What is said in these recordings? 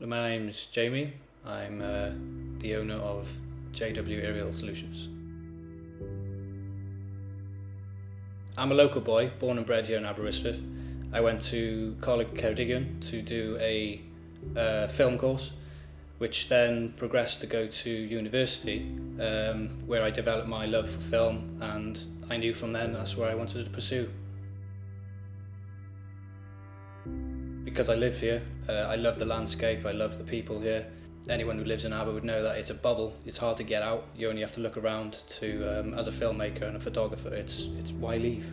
My name's Jamie. I'm the owner of JW Aerial Solutions. I'm a local boy, born and bred here in Aberystwyth. I went to Coleg Ceredigion to do a film course, which then progressed to go to university, where I developed my love for film, and I knew from then that's where I wanted to pursue. Because I live here, I love the landscape, I love the people here. Anyone who lives in Aber would know that it's a bubble. It's hard to get out. You only have to look around to, as a filmmaker and a photographer, it's why leave?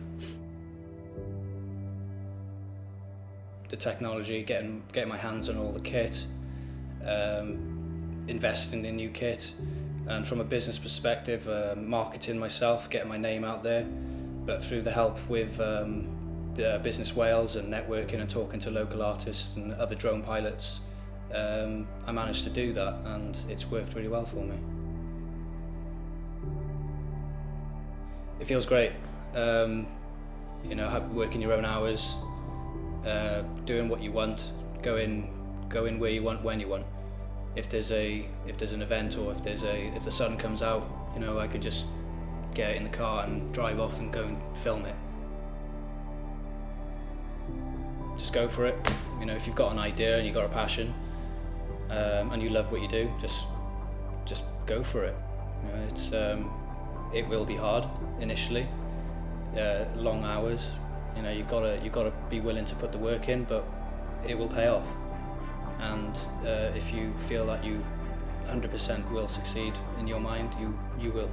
The technology, getting my hands on all the kit, investing in new kit, and from a business perspective, marketing myself, getting my name out there, but through the help with Business Wales and networking and talking to local artists and other drone pilots, I managed to do that, and it's worked really well for me. It feels great, you know, working your own hours, doing what you want, going where you want, when you want. If there's an event, or if the sun comes out, you know, I can just get in the car and drive off and go and film it. Just go for it. You know, if you've got an idea and you've got a passion, and you love what you do, just go for it. You know, it will be hard initially, long hours. You know, you've got to be willing to put the work in, but it will pay off. And if you feel that you 100% will succeed in your mind, you will.